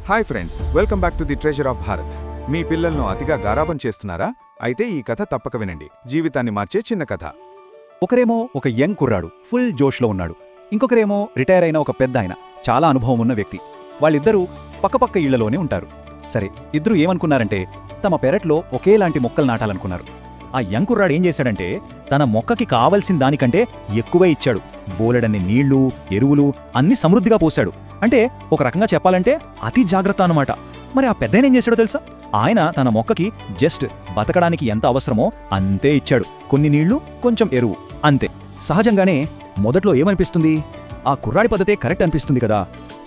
Hi friends, welcome back to the treasure of Bharat. మీ పిల్లలను అతిగా గారాబం చేస్తున్నారా? అయితే ఈ కథ తప్పక వినండి. జీవితాన్ని మార్చే చిన్న కథ. ఒకరేమో ఒక యంగ్ కుర్రాడు, ఫుల్ జోష్లో ఉన్నాడు. ఇంకొకరేమో రిటైర్ అయిన ఒక పెద్ద ఆయన, చాలా అనుభవం ఉన్న వ్యక్తి. వాళ్ళిద్దరూ పక్కపక్క ఇళ్లలోనే ఉంటారు. సరే, ఇద్దరూ ఏమనుకున్నారంటే తమ పెరట్లో ఒకేలాంటి మొక్కలు నాటాలనుకున్నారు. ఆ యంగ్ కుర్రాడు ఏం చేశాడంటే తన మొక్కకి కావలసిన దానికంటే ఎక్కువే ఇచ్చాడు. బోలెడన్ని నీళ్లు, ఎరువులు అన్నీ సమృద్ధిగా పోశాడు. అంటే ఒక రకంగా చెప్పాలంటే అతి జాగ్రత్త అన్నమాట. మరి ఆ పెద్దయిన ఏం చేశాడో తెలుసా? ఆయన తన మొక్కకి జస్ట్ బతకడానికి ఎంత అవసరమో అంతే ఇచ్చాడు. కొన్ని నీళ్లు, కొంచెం ఎరువు, అంతే. సహజంగానే మొదట్లో ఏమనిపిస్తుంది? ఆ కుర్రాడి పద్ధతే కరెక్ట్ అనిపిస్తుంది కదా.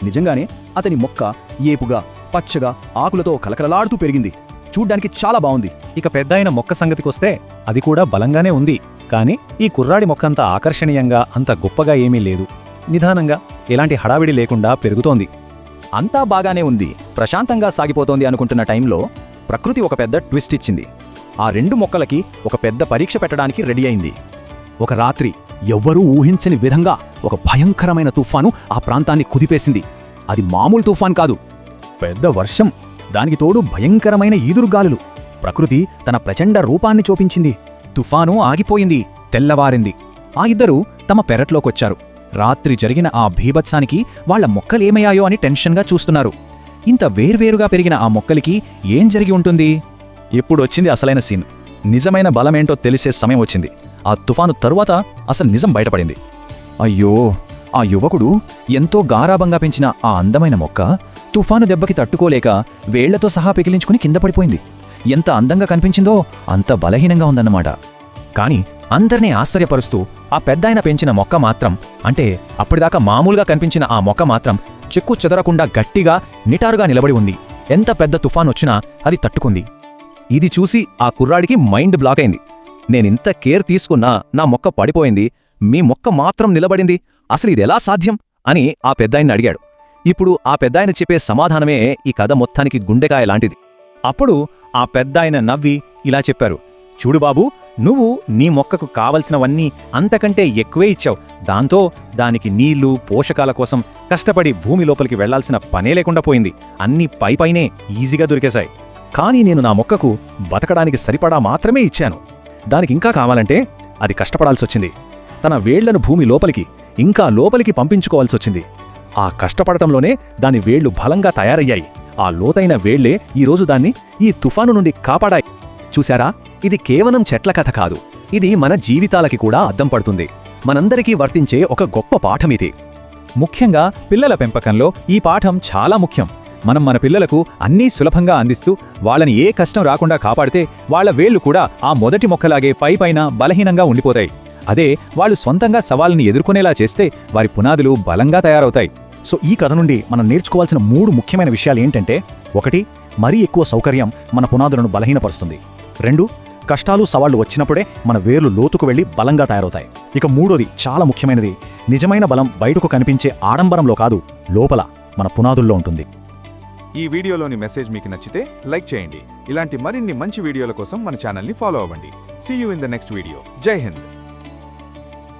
నిజంగానే అతని మొక్క ఏపుగా, పచ్చగా, ఆకులతో కలకలలాడుతూ పెరిగింది. చూడ్డానికి చాలా బావుంది. ఇక పెద్దయిన మొక్క సంగతికొస్తే అది కూడా బలంగానే ఉంది. కాని ఈ కుర్రాడి మొక్కంత ఆకర్షణీయంగా, అంత గొప్పగా ఏమీ లేదు. నిదానంగా, ఎలాంటి హడావిడి లేకుండా పెరుగుతోంది. అంతా బాగానే ఉంది, ప్రశాంతంగా సాగిపోతోంది అనుకుంటున్న టైంలో ప్రకృతి ఒక పెద్ద ట్విస్ట్ ఇచ్చింది. ఆ రెండు మొక్కలకి ఒక పెద్ద పరీక్ష పెట్టడానికి రెడీ అయింది. ఒక రాత్రి ఎవ్వరూ ఊహించని విధంగా ఒక భయంకరమైన తుఫాను ఆ ప్రాంతాన్ని కుదిపేసింది. అది మామూలు తుఫాన్ కాదు, పెద్ద వర్షం. దానికి తోడు భయంకరమైన ఈదురుగాలులు. ప్రకృతి తన ప్రచండ రూపాన్ని చూపించింది. తుఫాను ఆగిపోయింది, తెల్లవారింది. ఆ ఇద్దరూ తమ పెరట్లోకొచ్చారు. రాత్రి జరిగిన ఆ భీభత్సానికి వాళ్ల మొక్కలేమయ్యాయో అని టెన్షన్గా చూస్తున్నారు. ఇంత వేర్వేరుగా పెరిగిన ఆ మొక్కలకి ఏం జరిగి ఉంటుంది? ఇప్పుడొచ్చింది అసలైన సీన్. నిజమైన బలమేంటో తెలిసే సమయం వచ్చింది. ఆ తుఫాను తరువాత అసలు నిజం బయటపడింది. అయ్యో, ఆ యువకుడు ఎంతో గారాబంగా పెంచిన ఆ అందమైన మొక్క తుఫాను దెబ్బకి తట్టుకోలేక వేళ్లతో సహా పెకిలించుకుని కింద పడిపోయింది. ఎంత అందంగా కనిపించిందో అంత బలహీనంగా ఉందన్నమాట. కాని అందర్నీ ఆశ్చర్యపరుస్తూ ఆ పెద్దాయన పెంచిన మొక్క మాత్రం, అంటే అప్పటిదాకా మామూలుగా కనిపించిన ఆ మొక్క మాత్రం చెక్కు చెదరకుండా గట్టిగా, నిటారుగా నిలబడి ఉంది. ఎంత పెద్ద తుఫానొచ్చినా అది తట్టుకుంది. ఇది చూసి ఆ కుర్రాడికి మైండ్ బ్లాక్ అయింది. నేనింత కేర్ తీసుకున్నా నా మొక్క పడిపోయింది, మీ మొక్క మాత్రం నిలబడింది, అసలు ఇదెలా సాధ్యం అని ఆ పెద్దాయన్ని అడిగాడు. ఇప్పుడు ఆ పెద్దాయన చెప్పే సమాధానమే ఈ కథ మొత్తానికి గుండెకాయ లాంటిది. అప్పుడు ఆ పెద్దాయన నవ్వి ఇలా చెప్పారు, చూడు బాబూ, నువ్వు నీ మొక్కకు కావలసినవన్నీ అంతకంటే ఎక్కువే ఇచ్చావు. దాంతో దానికి నీళ్లు, పోషకాల కోసం కష్టపడి భూమి లోపలికి వెళ్లాల్సిన పనే లేకుండా పోయింది. అన్నీ పైపైనే ఈజీగా దొరికేశాయి. కానీ నేను నా మొక్కకు బతకడానికి సరిపడా మాత్రమే ఇచ్చాను. దానికింకా కావాలంటే అది కష్టపడాల్సొచ్చింది. తన వేళ్లను భూమి లోపలికి, ఇంకా లోపలికి పంపించుకోవాల్సొచ్చింది. ఆ కష్టపడటంలోనే దాని వేళ్లు బలంగా తయారయ్యాయి. ఆ లోతైన వేళ్లే ఈరోజు దాన్ని ఈ తుఫాను నుండి కాపాడాయి. చూశారా, ఇది కేవలం చెట్ల కథ కాదు, ఇది మన జీవితాలకి కూడా అద్దం పడుతుంది. మనందరికీ వర్తించే ఒక గొప్ప పాఠమిది. ముఖ్యంగా పిల్లల పెంపకంలో ఈ పాఠం చాలా ముఖ్యం. మనం మన పిల్లలకు అన్నీ సులభంగా అందిస్తూ వాళ్ళని ఏ కష్టం రాకుండా కాపాడితే వాళ్ల వేళ్లు కూడా ఆ మొదటి మొక్కలాగే పైపైన బలహీనంగా ఉండిపోతాయి. అదే వాళ్ళు స్వంతంగా సవాల్ని ఎదుర్కొనేలా చేస్తే వారి పునాదులు బలంగా తయారవుతాయి. సో ఈ కథ నుండి మనం నేర్చుకోవాల్సిన 3 ముఖ్యమైన విషయాలు ఏంటంటే, 1, మరీ ఎక్కువ సౌకర్యం మన పునాదులను బలహీనపరుస్తుంది. 2, కష్టాలు, సవాళ్లు వచ్చినప్పుడే మన వేర్లు లోతుకు వెళ్లి బలంగా తయారవుతాయి. ఇక 3వది చాలా ముఖ్యమైనది, నిజమైన బలం బయటకు కనిపించే ఆడంబరంలో కాదు, లోపల మన పునాదుల్లో ఉంటుంది. ఈ వీడియోలోని మెసేజ్ మీకు నచ్చితే లైక్ చేయండి. ఇలాంటి మరిన్ని మంచి వీడియోల కోసం మన ఛానల్ని ఫాలో అవ్వండి. See you in the next video. Jai Hind.